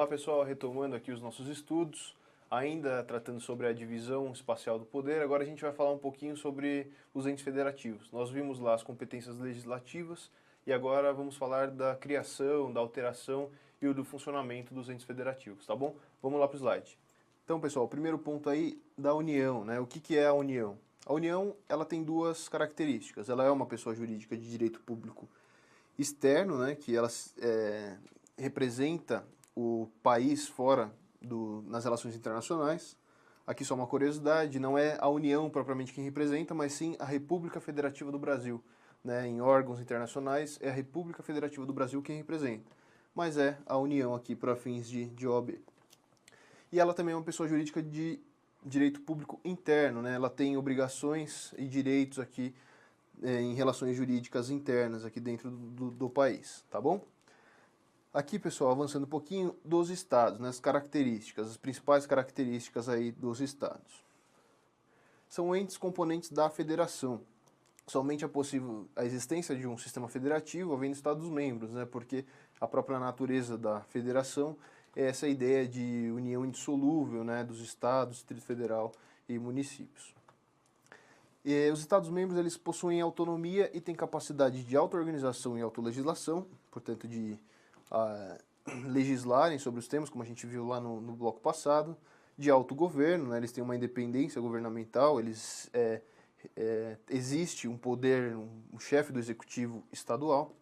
Olá pessoal, retomando aqui os nossos estudos, ainda tratando sobre a divisão espacial do poder, agora a gente vai falar um pouquinho sobre os entes federativos. Nós vimos lá as competências legislativas e agora vamos falar da criação, da alteração e do funcionamento dos entes federativos, tá bom? Vamos lá para o slide. Então pessoal, o primeiro ponto aí da União, né? O que é a União? A União, ela tem duas características. Ela é uma pessoa jurídica de direito público externo, né? Que ela representa o país fora nas relações internacionais. Aqui só uma curiosidade, não é a União propriamente quem representa, mas sim a República Federativa do Brasil. Né? Em órgãos internacionais é a República Federativa do Brasil quem representa, mas é a União aqui para fins de OAB. E ela também é uma pessoa jurídica de direito público interno, né? Ela tem obrigações e direitos aqui em relações jurídicas internas aqui dentro do país, tá bom? Aqui, pessoal, avançando um pouquinho dos estados, né, as características, as principais características aí dos estados. São entes componentes da federação. Somente é possível a existência de um sistema federativo havendo estados-membros, né, porque a própria natureza da federação é essa ideia de união indissolúvel, né, dos estados, Distrito Federal e municípios. E os estados-membros eles possuem autonomia e têm capacidade de auto-organização e autolegislação, portanto de legislarem sobre os temas, como a gente viu lá no bloco passado, de autogoverno, né? Eles têm uma independência governamental, existe um poder, um chefe do executivo estadual,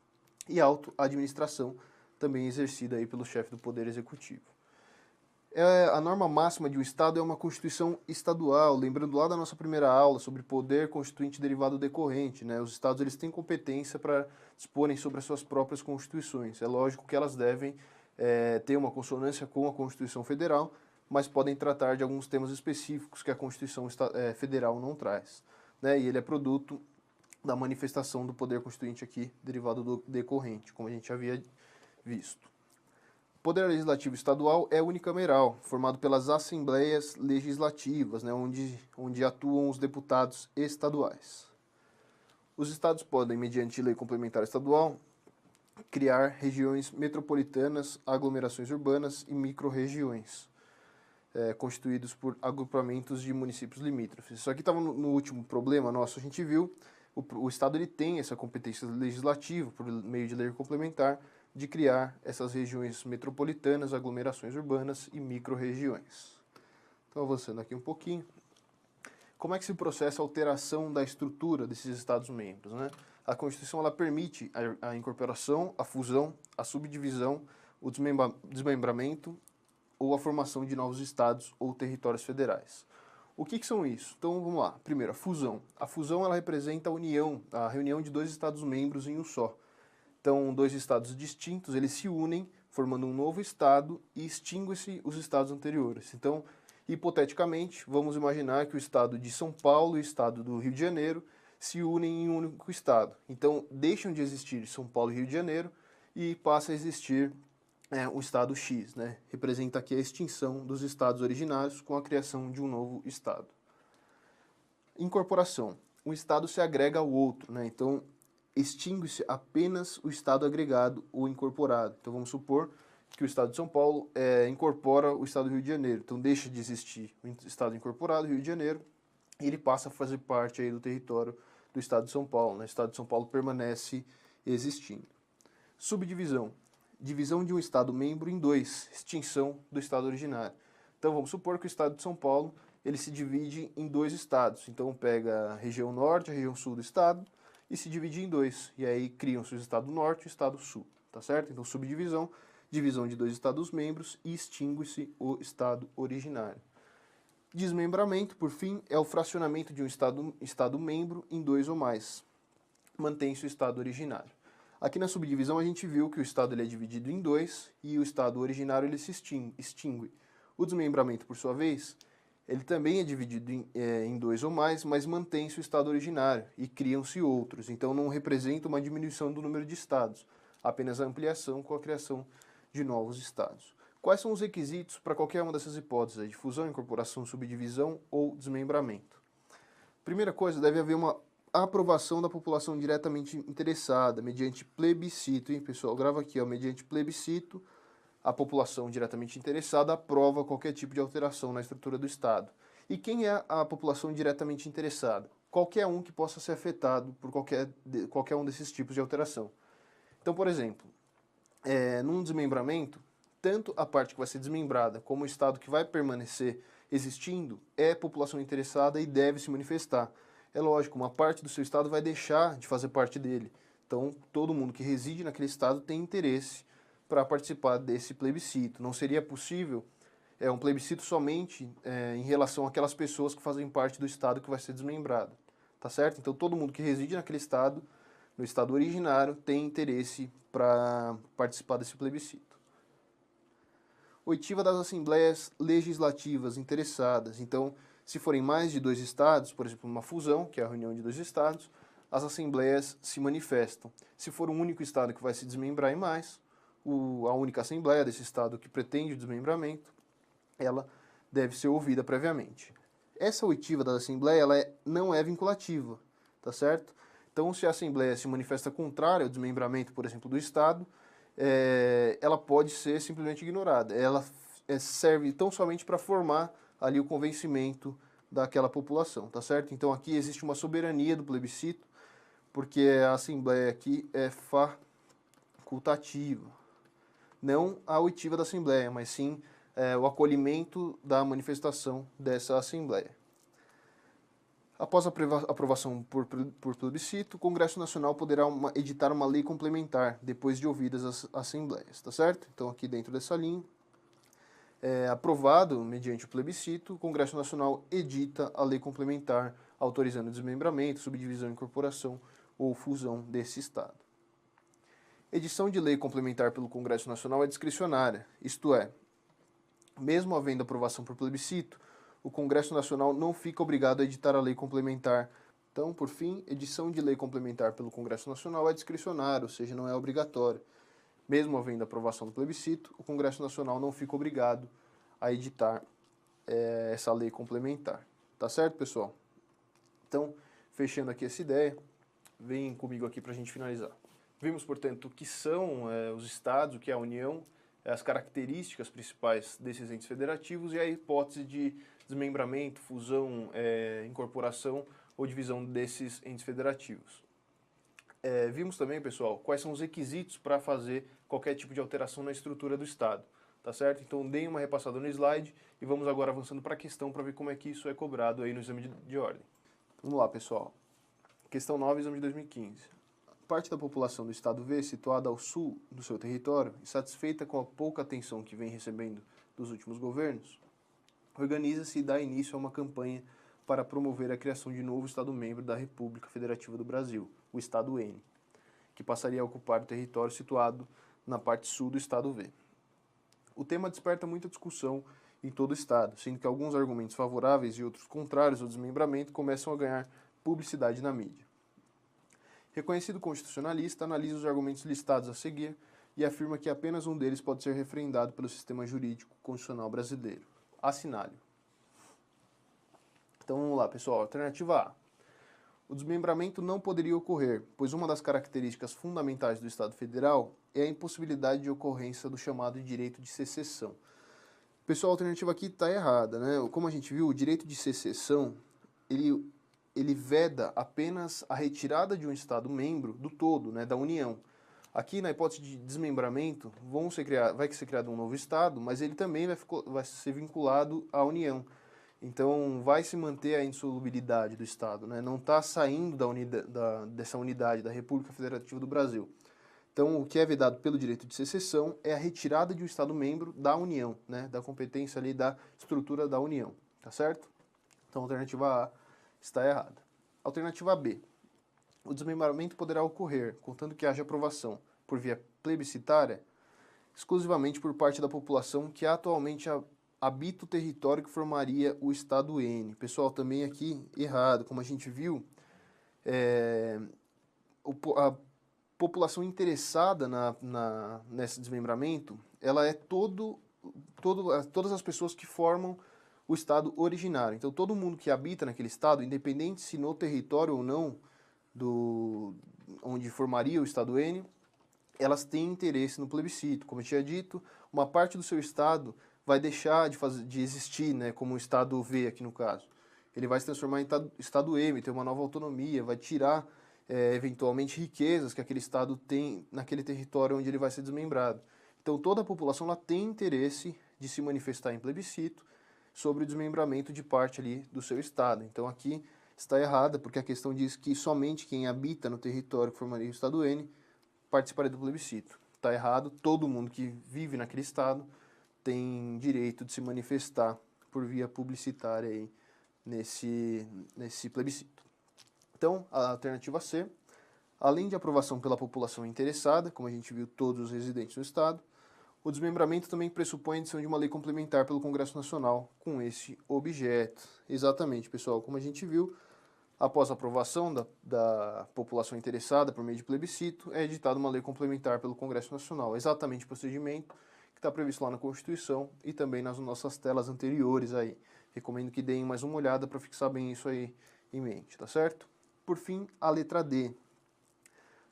e auto-administração, também exercida aí pelo chefe do poder executivo. A norma máxima de um Estado é uma Constituição estadual, lembrando lá da nossa primeira aula sobre poder constituinte derivado decorrente, né? Os Estados eles têm competência para disporem sobre as suas próprias constituições. É lógico que elas devem ter uma consonância com a Constituição Federal, mas podem tratar de alguns temas específicos que a Constituição Federal não traz. Né? E ele é produto da manifestação do poder constituinte aqui derivado do decorrente, como a gente havia visto. O Poder Legislativo Estadual é unicameral, formado pelas Assembleias Legislativas, né, onde atuam os deputados estaduais. Os estados podem, mediante lei complementar estadual, criar regiões metropolitanas, aglomerações urbanas e microrregiões, constituídos por agrupamentos de municípios limítrofes. Isso aqui estava no último problema nosso, a gente viu, o estado ele tem essa competência legislativa, por meio de lei complementar, de criar essas regiões metropolitanas, aglomerações urbanas e micro-regiões. Então, avançando aqui um pouquinho. Como é que se processa a alteração da estrutura desses Estados-membros? Né? A Constituição ela permite a incorporação, a fusão, a subdivisão, o desmembramento ou a formação de novos estados ou territórios federais. O que são isso? Então, vamos lá. Primeiro, a fusão. A fusão ela representa a reunião de dois Estados-membros em um só. Então, dois estados distintos, eles se unem, formando um novo estado e extinguem-se os estados anteriores. Então, hipoteticamente, vamos imaginar que o estado de São Paulo e o estado do Rio de Janeiro se unem em um único estado. Então, deixam de existir São Paulo e Rio de Janeiro e passa a existir o estado X, né? Representa aqui a extinção dos estados originários com a criação de um novo estado. Incorporação. Um estado se agrega ao outro, né? Então, extingue-se apenas o estado agregado ou incorporado. Então vamos supor que o estado de São Paulo incorpora o estado do Rio de Janeiro. Então deixa de existir o estado incorporado, Rio de Janeiro, e ele passa a fazer parte aí do território do estado de São Paulo. Né? O estado de São Paulo permanece existindo. Subdivisão. Divisão de um estado membro em dois, extinção do estado originário. Então vamos supor que o estado de São Paulo ele se divide em dois estados. Então pega a região norte, a região sul do estado, e se divide em dois, e aí criam-se o estado norte e o estado sul, tá certo? Então, subdivisão, divisão de dois estados-membros e extingue-se o estado originário. Desmembramento, por fim, é o fracionamento de um estado-membro em dois ou mais. Mantém-se o estado originário. Aqui na subdivisão a gente viu que o estado ele é dividido em dois e o estado originário ele se extingue. O desmembramento, por sua vez, ele também é dividido em dois ou mais, mas mantém-se o estado originário e criam-se outros. Então não representa uma diminuição do número de estados, apenas a ampliação com a criação de novos estados. Quais são os requisitos para qualquer uma dessas hipóteses, de fusão, incorporação, subdivisão ou desmembramento? Primeira coisa, deve haver uma aprovação da população diretamente interessada, mediante plebiscito, hein, pessoal? Grava aqui, ó, mediante plebiscito a população diretamente interessada aprova qualquer tipo de alteração na estrutura do Estado. E quem é a população diretamente interessada? Qualquer um que possa ser afetado por qualquer um desses tipos de alteração. Então, por exemplo, num desmembramento, tanto a parte que vai ser desmembrada como o Estado que vai permanecer existindo é população interessada e deve se manifestar. É lógico, uma parte do seu Estado vai deixar de fazer parte dele. Então, todo mundo que reside naquele Estado tem interesse para participar desse plebiscito. Não seria possível um plebiscito somente em relação àquelas pessoas que fazem parte do Estado que vai ser desmembrado. Tá certo? Então, todo mundo que reside naquele Estado, no Estado originário, tem interesse para participar desse plebiscito. Oitiva das assembleias legislativas interessadas. Então, se forem mais de 2 estados, por exemplo, uma fusão, que é a reunião de 2 estados, as assembleias se manifestam. Se for um único estado que vai se desmembrar em mais, a única assembleia desse estado que pretende o desmembramento, ela deve ser ouvida previamente. Essa oitiva da assembleia não é vinculativa, tá certo? Então, se a assembleia se manifesta contrária ao desmembramento, por exemplo, do estado, ela pode ser simplesmente ignorada. Ela serve tão somente para formar ali o convencimento daquela população, tá certo? Então aqui existe uma soberania do plebiscito, porque a Assembleia aqui é facultativa. Não a oitiva da Assembleia, mas sim o acolhimento da manifestação dessa Assembleia. Após a aprovação por plebiscito, o Congresso Nacional poderá editar uma lei complementar, depois de ouvidas as assembleias, tá certo? Então, aqui dentro dessa linha, aprovado mediante o plebiscito, o Congresso Nacional edita a lei complementar, autorizando o desmembramento, subdivisão, incorporação ou fusão desse Estado. Edição de lei complementar pelo Congresso Nacional é discricionária, isto é, mesmo havendo aprovação por plebiscito, o Congresso Nacional não fica obrigado a editar a lei complementar. Então, por fim, edição de lei complementar pelo Congresso Nacional é discricionária, ou seja, não é obrigatória. Mesmo havendo aprovação do plebiscito, o Congresso Nacional não fica obrigado a editar essa lei complementar. Tá certo, pessoal? Então, fechando aqui essa ideia, vem comigo aqui para a gente finalizar. Vimos, portanto, o que são os estados, o que é a União, as características principais desses entes federativos e a hipótese de desmembramento, fusão, incorporação ou divisão desses entes federativos. Vimos também, pessoal, quais são os requisitos para fazer qualquer tipo de alteração na estrutura do Estado, tá certo? Então, deem uma repassada no slide e vamos agora avançando para a questão para ver como é que isso é cobrado aí no exame de ordem. Vamos lá, pessoal. Questão 9, exame de 2015. Parte da população do Estado V, situada ao sul do seu território, insatisfeita com a pouca atenção que vem recebendo dos últimos governos, organiza-se e dá início a uma campanha para promover a criação de novo Estado-membro da República Federativa do Brasil, o Estado N, que passaria a ocupar o território situado na parte sul do Estado V. O tema desperta muita discussão em todo o Estado, sendo que alguns argumentos favoráveis e outros contrários ao desmembramento começam a ganhar publicidade na mídia. Reconhecido constitucionalista, analisa os argumentos listados a seguir e afirma que apenas um deles pode ser referendado pelo sistema jurídico constitucional brasileiro. Assinale. Então vamos lá, pessoal. Alternativa A. O desmembramento não poderia ocorrer, pois uma das características fundamentais do Estado Federal é a impossibilidade de ocorrência do chamado direito de secessão. Pessoal, a alternativa aqui está errada, né? Como a gente viu, o direito de secessão, ele veda apenas a retirada de um Estado membro do todo, né, da União. Aqui, na hipótese de desmembramento, vai ser criado um novo Estado, mas ele também vai ser vinculado à União. Então, vai se manter a insolubilidade do Estado, né? Não está saindo dessa unidade da República Federativa do Brasil. Então, o que é vedado pelo direito de secessão é a retirada de um Estado-membro da União, né? Da competência ali da estrutura da União, tá certo? Então, a alternativa A está errada. Alternativa B. O desmembramento poderá ocorrer, contanto que haja aprovação por via plebiscitária, exclusivamente por parte da população que atualmente habita o território que formaria o Estado N. Pessoal, também aqui errado. Como a gente viu, a população interessada nesse desmembramento, ela é todas as pessoas que formam o Estado originário. Então, todo mundo que habita naquele Estado, independente se no território ou não onde formaria o Estado N, elas têm interesse no plebiscito. Como eu tinha dito, uma parte do seu estado vai deixar de existir, né, como o estado V aqui no caso. Ele vai se transformar em estado M, ter uma nova autonomia, vai tirar eventualmente riquezas que aquele estado tem naquele território onde ele vai ser desmembrado. Então toda a população ela tem interesse de se manifestar em plebiscito sobre o desmembramento de parte ali do seu estado. Então aqui está errada, porque a questão diz que somente quem habita no território que formaria o estado N participaria do plebiscito. Está errado, todo mundo que vive naquele estado tem direito de se manifestar por via publicitária aí nesse plebiscito. Então, a alternativa C, além de aprovação pela população interessada, como a gente viu todos os residentes no estado, o desmembramento também pressupõe a edição de uma lei complementar pelo Congresso Nacional com esse objeto. Exatamente, pessoal, como a gente viu, após a aprovação da população interessada por meio de plebiscito, é editada uma lei complementar pelo Congresso Nacional. Exatamente o procedimento que está previsto lá na Constituição e também nas nossas telas anteriores aí. Recomendo que deem mais uma olhada para fixar bem isso aí em mente, tá certo? Por fim, a letra D.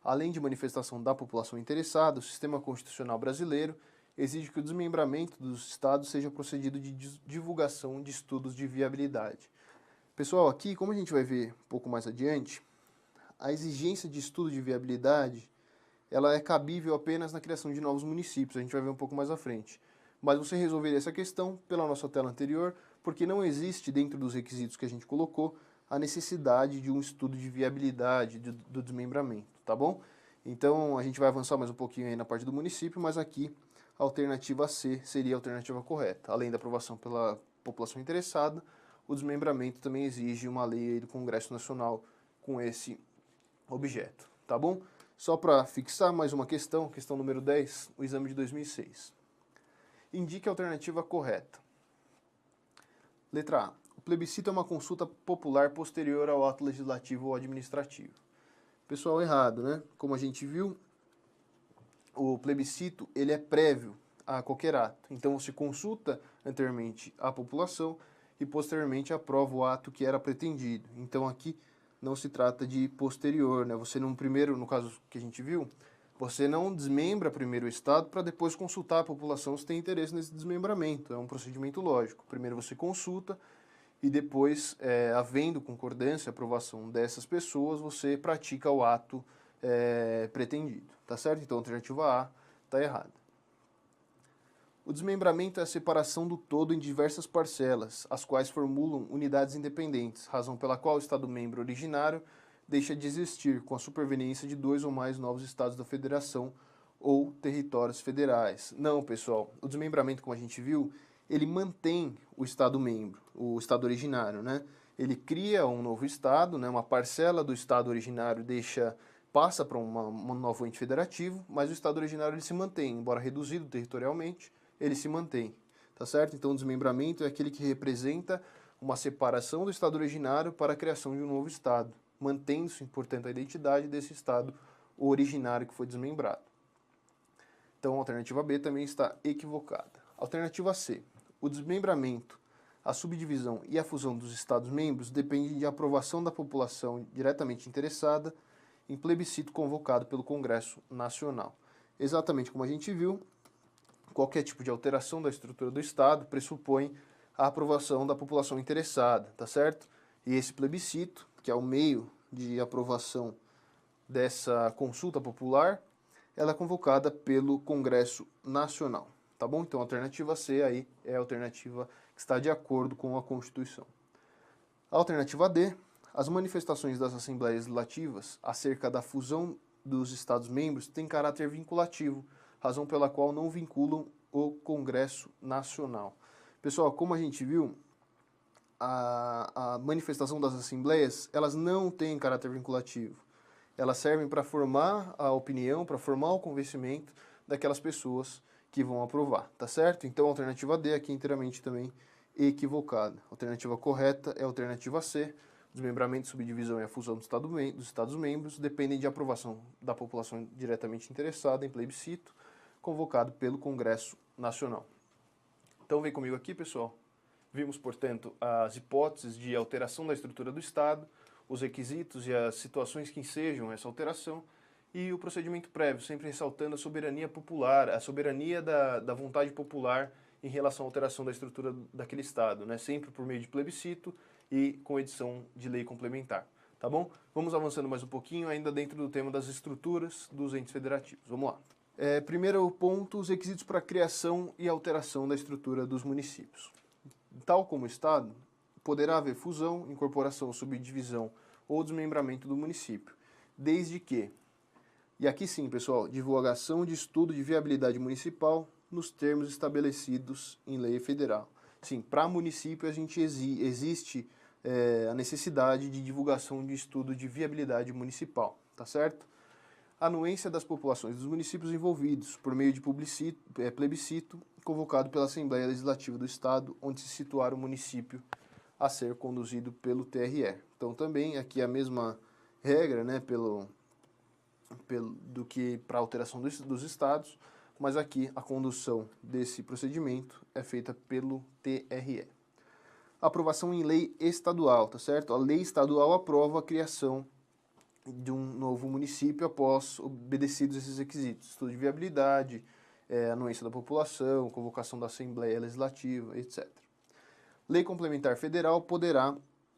Além de manifestação da população interessada, o sistema constitucional brasileiro exige que o desmembramento dos estados seja procedido de divulgação de estudos de viabilidade. Pessoal, aqui, como a gente vai ver um pouco mais adiante, a exigência de estudo de viabilidade, ela é cabível apenas na criação de novos municípios, a gente vai ver um pouco mais à frente. Mas você resolveria essa questão pela nossa tela anterior, porque não existe dentro dos requisitos que a gente colocou a necessidade de um estudo de viabilidade do desmembramento, tá bom? Então, a gente vai avançar mais um pouquinho aí na parte do município, mas aqui a alternativa C seria a alternativa correta. Além da aprovação pela população interessada, o desmembramento também exige uma lei aí do Congresso Nacional com esse objeto, tá bom? Só para fixar mais uma questão, questão número 10, o exame de 2006. Indique a alternativa correta. Letra A. O plebiscito é uma consulta popular posterior ao ato legislativo ou administrativo. Pessoal, errado, né? Como a gente viu, o plebiscito ele é prévio a qualquer ato. Então você consulta anteriormente a população e posteriormente aprova o ato que era pretendido. Então aqui não se trata de posterior, né? Você não primeiro, no caso que a gente viu, você não desmembra primeiro o Estado para depois consultar a população se tem interesse nesse desmembramento. É um procedimento lógico. Primeiro você consulta e depois, havendo concordância, aprovação dessas pessoas, você pratica o ato pretendido, tá certo? Então a alternativa A está errada. O desmembramento é a separação do todo em diversas parcelas, as quais formulam unidades independentes, razão pela qual o Estado-membro originário deixa de existir, com a superveniência de 2 ou mais novos Estados da Federação ou territórios federais. Não, pessoal, o desmembramento, como a gente viu, ele mantém o Estado-membro, o Estado originário, né? Ele cria um novo Estado, né? Uma parcela do Estado originário passa para um novo ente federativo, mas o Estado originário ele se mantém, embora reduzido territorialmente, ele se mantém, tá certo? Então o desmembramento é aquele que representa uma separação do Estado originário para a criação de um novo Estado, mantendo-se, portanto, a identidade desse Estado originário que foi desmembrado. Então a alternativa B também está equivocada. Alternativa C. O desmembramento, a subdivisão e a fusão dos Estados-membros dependem de aprovação da população diretamente interessada em plebiscito convocado pelo Congresso Nacional. Exatamente como a gente viu, qualquer tipo de alteração da estrutura do Estado pressupõe a aprovação da população interessada, tá certo? E esse plebiscito, que é o meio de aprovação dessa consulta popular, ela é convocada pelo Congresso Nacional, tá bom? Então a alternativa C aí é a alternativa que está de acordo com a Constituição. A alternativa D, as manifestações das Assembleias Legislativas acerca da fusão dos Estados-membros têm caráter vinculativo, razão pela qual não vinculam o Congresso Nacional. Pessoal, como a gente viu, a manifestação das Assembleias, elas não têm caráter vinculativo. Elas servem para formar a opinião, para formar o convencimento daquelas pessoas que vão aprovar, tá certo? Então a alternativa D aqui é inteiramente também equivocada. A alternativa correta é a alternativa C. Desmembramento, subdivisão e a fusão dos Estados-membros dependem de aprovação da população diretamente interessada em plebiscito, convocado pelo Congresso Nacional. Então vem comigo aqui, pessoal. Vimos, portanto, as hipóteses de alteração da estrutura do Estado, os requisitos e as situações que ensejam essa alteração, E o procedimento prévio, sempre ressaltando a soberania popular, a soberania da vontade popular em relação à alteração da estrutura daquele Estado, né? Sempre por meio de plebiscito e com edição de lei complementar. Tá bom? Vamos avançando mais um pouquinho, ainda dentro do tema das estruturas dos entes federativos. Vamos lá. Primeiro ponto, os requisitos para a criação e alteração da estrutura dos municípios. Tal como o Estado, poderá haver fusão, incorporação, subdivisão ou desmembramento do município, desde que, e aqui sim, pessoal, divulgação de estudo de viabilidade municipal nos termos estabelecidos em lei federal. Sim, para município a gente existe a necessidade de divulgação de estudo de viabilidade municipal, tá certo? Anuência das populações dos municípios envolvidos por meio de plebiscito convocado pela Assembleia Legislativa do Estado, onde se situar o município a ser conduzido pelo TRE. Então também aqui a mesma regra, né, do que para a alteração dos estados, mas aqui a condução desse procedimento é feita pelo TRE. Aprovação em lei estadual, tá certo? A lei estadual aprova a criação de um novo município após obedecidos esses requisitos: estudo de viabilidade, anuência da população, convocação da Assembleia Legislativa, etc. Lei complementar federal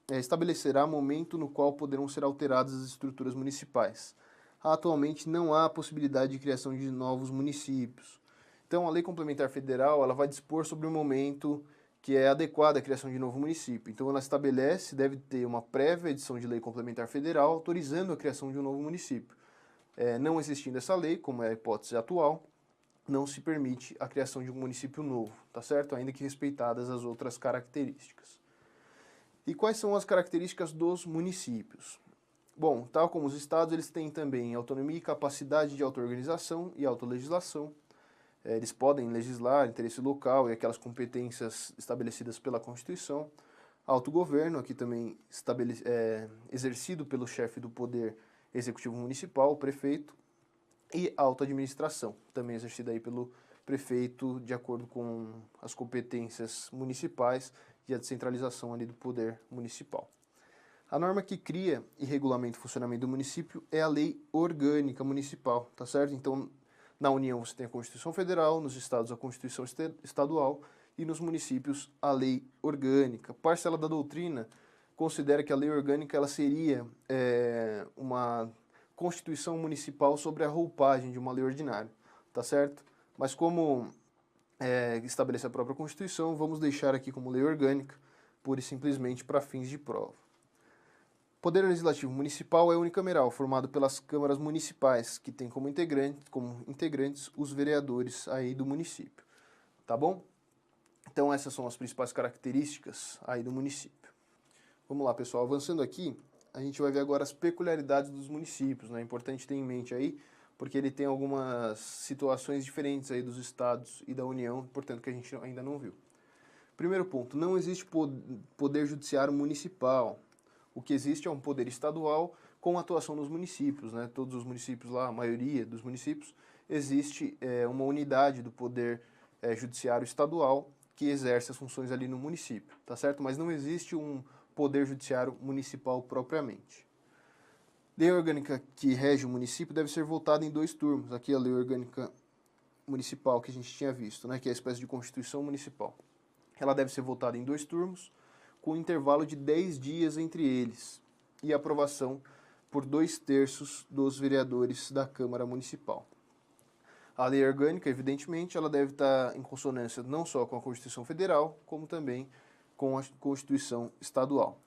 estabelecerá momento no qual poderão ser alteradas as estruturas municipais. Atualmente não há possibilidade de criação de novos municípios. Então a lei complementar federal ela vai dispor sobre o momento que é adequado à criação de novo município. Então ela deve ter uma prévia edição de lei complementar federal autorizando a criação de um novo município. Não existindo essa lei, como é a hipótese atual, não se permite a criação de um município novo, tá certo? Ainda que respeitadas as outras características. E quais são as características dos municípios? Bom, tal como os estados, eles têm também autonomia e capacidade de auto-organização e autolegislação. Eles podem legislar interesse local e aquelas competências estabelecidas pela Constituição. Autogoverno, aqui também exercido pelo chefe do Poder Executivo Municipal, o prefeito. E autoadministração, também exercida aí pelo prefeito, de acordo com as competências municipais e a descentralização ali do poder municipal. A norma que cria e regulamenta o funcionamento do município é a Lei Orgânica Municipal, tá certo? Então, na União você tem a Constituição Federal, nos estados a Constituição Estadual e nos municípios a Lei Orgânica. Parcela da doutrina considera que a Lei Orgânica ela seria uma Constituição Municipal sobre a roupagem de uma lei ordinária, tá certo? Mas como estabelece a própria Constituição, vamos deixar aqui como Lei Orgânica, pura e simplesmente para fins de prova. Poder Legislativo Municipal é unicameral, formado pelas câmaras municipais, que tem como integrantes os vereadores aí do município, tá bom? Então essas são as principais características aí do município. Vamos lá, pessoal, avançando aqui, a gente vai ver agora as peculiaridades dos municípios, né? É importante ter em mente aí, porque ele tem algumas situações diferentes aí dos estados e da União, portanto que a gente ainda não viu. Primeiro ponto, não existe poder judiciário municipal. O que existe é um poder estadual com atuação nos municípios, né? Todos os municípios lá, a maioria dos municípios, existe uma unidade do poder judiciário estadual que exerce as funções ali no município, tá certo? Mas não existe um poder judiciário municipal propriamente. Lei orgânica que rege o município deve ser votada em 2 turmos. Aqui a lei orgânica municipal que a gente tinha visto, né? Que é a espécie de Constituição Municipal. Ela deve ser votada em 2 turmos, com um intervalo de 10 dias entre eles, e aprovação por 2/3 dos vereadores da Câmara Municipal. A lei orgânica, evidentemente, ela deve estar em consonância não só com a Constituição Federal, como também com a Constituição Estadual.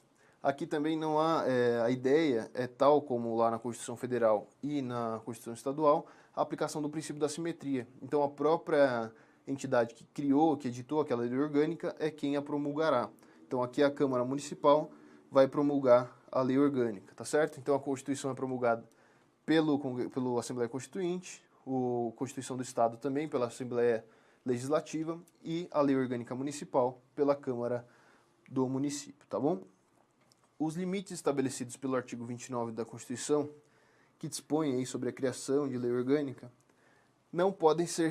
Aqui também não há, a ideia é tal como lá na Constituição Federal e na Constituição Estadual, a aplicação do princípio da simetria. Então a própria entidade que criou, que editou aquela lei orgânica, é quem a promulgará. Então aqui a Câmara Municipal vai promulgar a lei orgânica, tá certo? Então a Constituição é promulgada pela Assembleia Constituinte, a Constituição do Estado também pela Assembleia Legislativa e a lei orgânica municipal pela Câmara do município, tá bom? Os limites estabelecidos pelo artigo 29 da Constituição, que dispõe aí sobre a criação de lei orgânica, não podem ser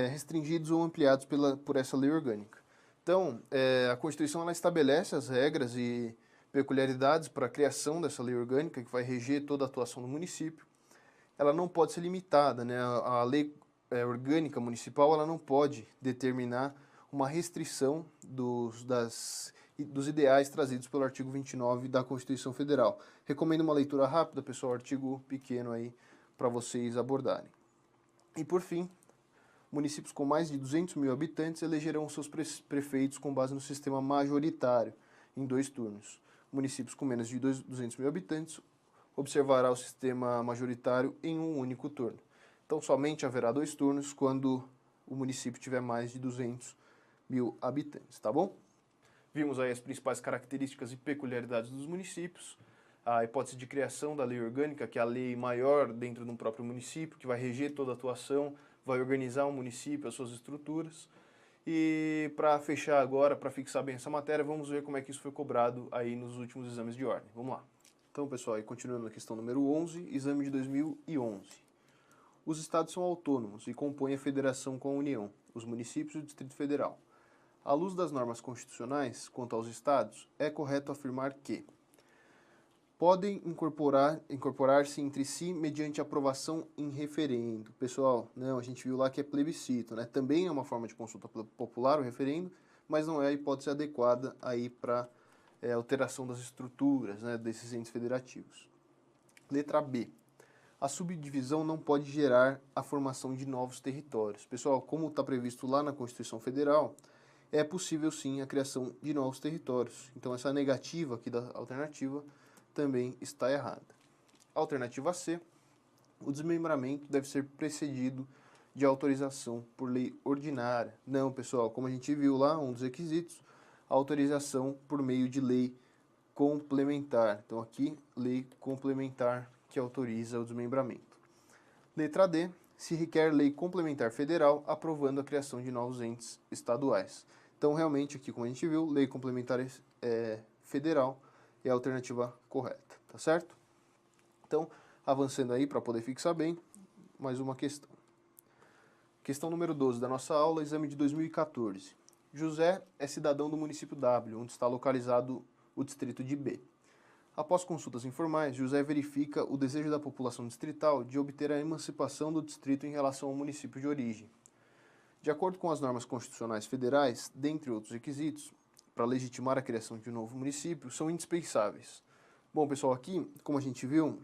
restringidos ou ampliados por essa lei orgânica. Então, a Constituição ela estabelece as regras e peculiaridades para a criação dessa lei orgânica, que vai reger toda a atuação do município, ela não pode ser limitada, né? A lei orgânica municipal, ela não pode determinar uma restrição dos ideais trazidos pelo artigo 29 da Constituição Federal. Recomendo uma leitura rápida, pessoal, artigo pequeno aí para vocês abordarem. E por fim, municípios com mais de 200 mil habitantes elegerão seus prefeitos com base no sistema majoritário, em 2 turnos. Municípios com menos de 200 mil habitantes observará o sistema majoritário em um único turno. Então, somente haverá 2 turnos quando o município tiver mais de 200 mil habitantes, tá bom? Vimos aí as principais características e peculiaridades dos municípios, a hipótese de criação da lei orgânica, que é a lei maior dentro de um próprio município, que vai reger toda a atuação, vai organizar o município, as suas estruturas. E para fechar agora, para fixar bem essa matéria, vamos ver como é que isso foi cobrado aí nos últimos exames de ordem. Vamos lá. Então, pessoal, aí continuando na questão número 11, exame de 2011. Os estados são autônomos e compõem a federação com a União, os municípios e o Distrito Federal. À luz das normas constitucionais, quanto aos estados, é correto afirmar que podem incorporar-se entre si mediante aprovação em referendo. Pessoal, não, a gente viu lá que é plebiscito, né? Também é uma forma de consulta popular, o referendo, mas não é a hipótese adequada aí para alteração das estruturas, né, desses entes federativos. Letra B. A subdivisão não pode gerar a formação de novos territórios. Pessoal, como está previsto lá na Constituição Federal, é possível sim a criação de novos territórios. Então essa negativa aqui da alternativa também está errada. Alternativa C, o desmembramento deve ser precedido de autorização por lei ordinária. Não, pessoal, como a gente viu lá, um dos requisitos, a autorização por meio de lei complementar. Então aqui, lei complementar que autoriza o desmembramento. Letra D, se requer lei complementar federal aprovando a criação de novos entes estaduais. Então realmente aqui, como a gente viu, lei complementar federal é a alternativa correta, tá certo? Então, avançando aí para poder fixar bem, mais uma questão. Questão número 12 da nossa aula, exame de 2014. José é cidadão do município W, onde está localizado o distrito de B. Após consultas informais, José verifica o desejo da população distrital de obter a emancipação do distrito em relação ao município de origem. De acordo com as normas constitucionais federais, dentre outros requisitos, para legitimar a criação de um novo município, são indispensáveis. Bom, pessoal, aqui, como a gente viu,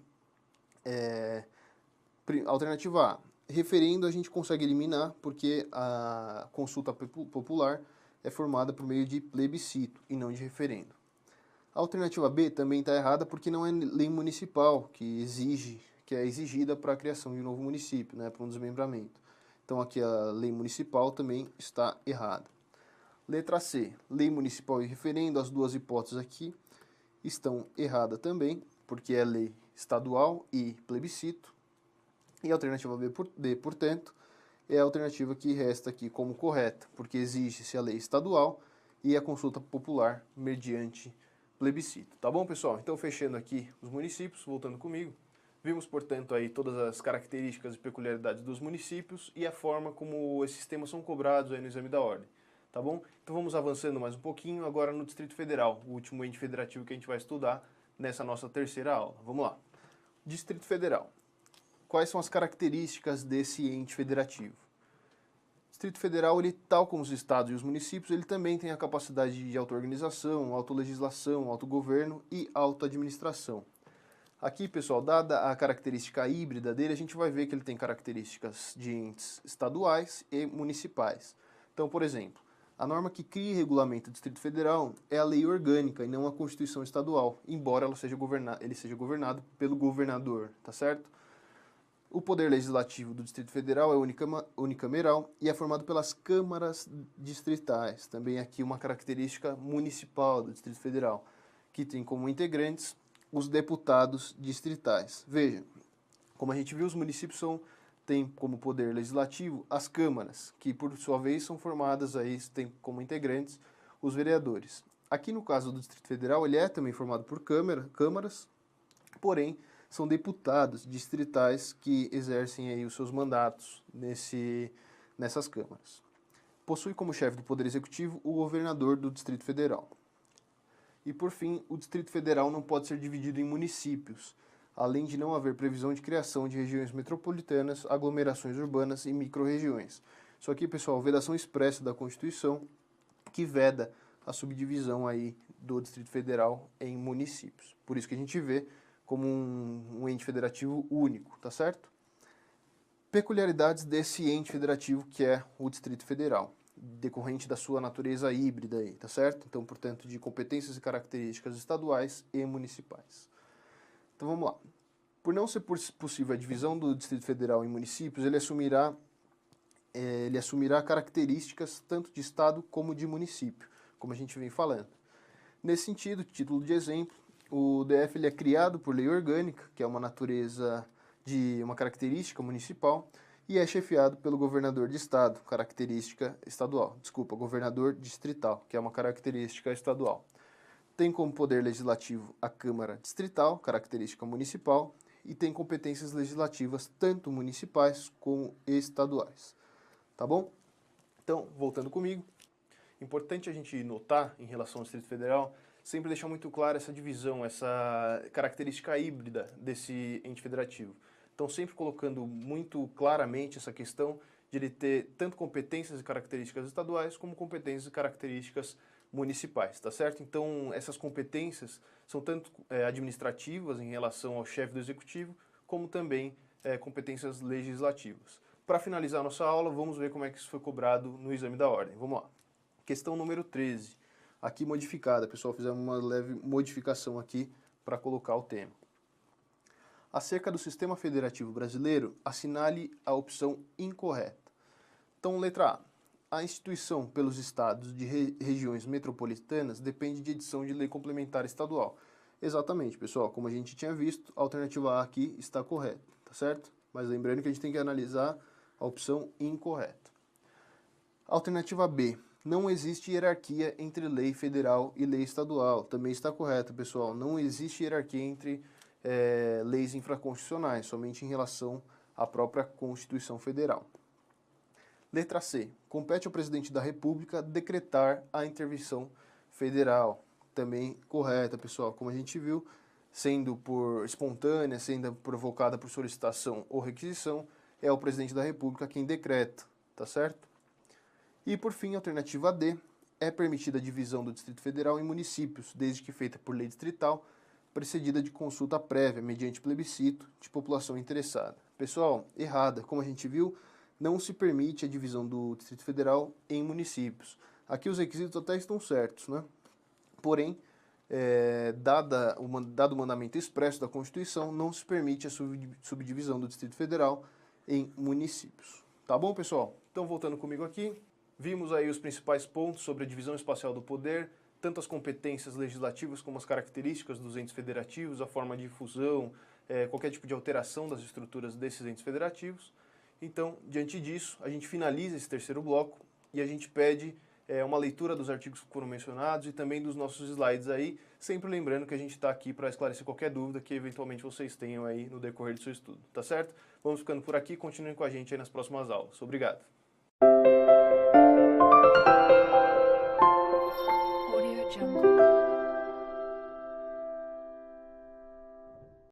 alternativa A, referendo a gente consegue eliminar porque a consulta popular é formada por meio de plebiscito e não de referendo. A alternativa B também está errada porque não é lei municipal que é exigida para a criação de um novo município, né, para um desmembramento. Então aqui a lei municipal também está errada. Letra C, lei municipal e referendo, as duas hipóteses aqui estão erradas também, porque é lei estadual e plebiscito. E a alternativa D, portanto, é a alternativa que resta aqui como correta, porque exige-se a lei estadual e a consulta popular mediante plebiscito. Tá bom, pessoal? Então, fechando aqui os municípios, voltando comigo, vimos, portanto, aí todas as características e peculiaridades dos municípios e a forma como esses temas são cobrados aí no exame da ordem. Tá bom? Então vamos avançando mais um pouquinho agora no Distrito Federal, o último ente federativo que a gente vai estudar nessa nossa terceira aula. Vamos lá. Distrito Federal. Quais são as características desse ente federativo? O Distrito Federal, ele, tal como os estados e os municípios, ele também tem a capacidade de auto-organização, autolegislação, autogoverno e auto-administração. Aqui, pessoal, dada a característica híbrida dele, a gente vai ver que ele tem características de entes estaduais e municipais. Então, por exemplo, a norma que cria e regulamenta o Distrito Federal é a lei orgânica e não a Constituição Estadual, embora ele seja governado pelo governador, tá certo? O poder legislativo do Distrito Federal é unicameral e é formado pelas câmaras distritais, também aqui uma característica municipal do Distrito Federal, que tem como integrantes os deputados distritais. Veja, como a gente viu, os municípios têm como poder legislativo as câmaras, que por sua vez são formadas aí, têm como integrantes os vereadores. Aqui no caso do Distrito Federal, ele é também formado por câmaras, porém são deputados distritais que exercem aí os seus mandatos nessas câmaras. Possui como chefe do Poder Executivo o governador do Distrito Federal. E por fim, o Distrito Federal não pode ser dividido em municípios. além de não haver previsão de criação de regiões metropolitanas, aglomerações urbanas e micro-regiões. Isso aqui, pessoal, vedação expressa da Constituição, que veda a subdivisão aí do Distrito Federal em municípios. Por isso que a gente vê como um ente federativo único, tá certo? Peculiaridades desse ente federativo que é o Distrito Federal, decorrente da sua natureza híbrida aí, tá certo? Então, portanto, de competências e características estaduais e municipais. Então, vamos lá. Por não ser possível a divisão do Distrito Federal em municípios, ele assumirá características tanto de estado como de município, como a gente vem falando. Nesse sentido, título de exemplo, o DF ele é criado por lei orgânica, que é uma natureza de uma característica municipal, e é chefiado pelo governador de estado, característica estadual. Desculpa, governador distrital, que é uma característica estadual. Tem como poder legislativo a Câmara Distrital, característica municipal, e tem competências legislativas tanto municipais como estaduais. Tá bom? Então, voltando comigo, importante a gente notar em relação ao Distrito Federal, sempre deixar muito claro essa divisão, essa característica híbrida desse ente federativo. Então, sempre colocando muito claramente essa questão de ele ter tanto competências e características estaduais como competências e características municipais, tá certo? Então, essas competências são tanto administrativas em relação ao chefe do executivo, como também competências legislativas. Para finalizar a nossa aula, vamos ver como é que isso foi cobrado no exame da ordem. Vamos lá. Questão número 13, aqui modificada. Pessoal, fizemos uma leve modificação aqui para colocar o tema. Acerca do sistema federativo brasileiro, assinale a opção incorreta. Então, letra A. A instituição pelos estados de regiões metropolitanas depende de edição de lei complementar estadual. Exatamente, pessoal, como a gente tinha visto, a alternativa A aqui está correta, tá certo? Mas lembrando que a gente tem que analisar a opção incorreta. Alternativa B. Não existe hierarquia entre lei federal e lei estadual. Também está correta, pessoal. Não existe hierarquia entre leis infraconstitucionais, somente em relação à própria Constituição Federal. Letra C. Compete ao presidente da República decretar a intervenção federal. Também correta, pessoal. Como a gente viu, sendo por espontânea, sendo provocada por solicitação ou requisição, é o presidente da República quem decreta, tá certo? E, por fim, a alternativa D, é permitida a divisão do Distrito Federal em municípios, desde que feita por lei distrital, precedida de consulta prévia, mediante plebiscito, de população interessada. Pessoal, errada. Como a gente viu, não se permite a divisão do Distrito Federal em municípios. Aqui os requisitos até estão certos, né? Porém, dado o mandamento expresso da Constituição, não se permite a subdivisão do Distrito Federal em municípios. Tá bom, pessoal? Então, voltando comigo aqui, vimos aí os principais pontos sobre a divisão espacial do poder, tanto as competências legislativas como as características dos entes federativos, a forma de fusão, qualquer tipo de alteração das estruturas desses entes federativos. Então, diante disso, a gente finaliza esse terceiro bloco e a gente pede uma leitura dos artigos que foram mencionados e também dos nossos slides aí, sempre lembrando que a gente está aqui para esclarecer qualquer dúvida que eventualmente vocês tenham aí no decorrer do seu estudo, tá certo? Vamos ficando por aqui, continuem com a gente aí nas próximas aulas. Obrigado!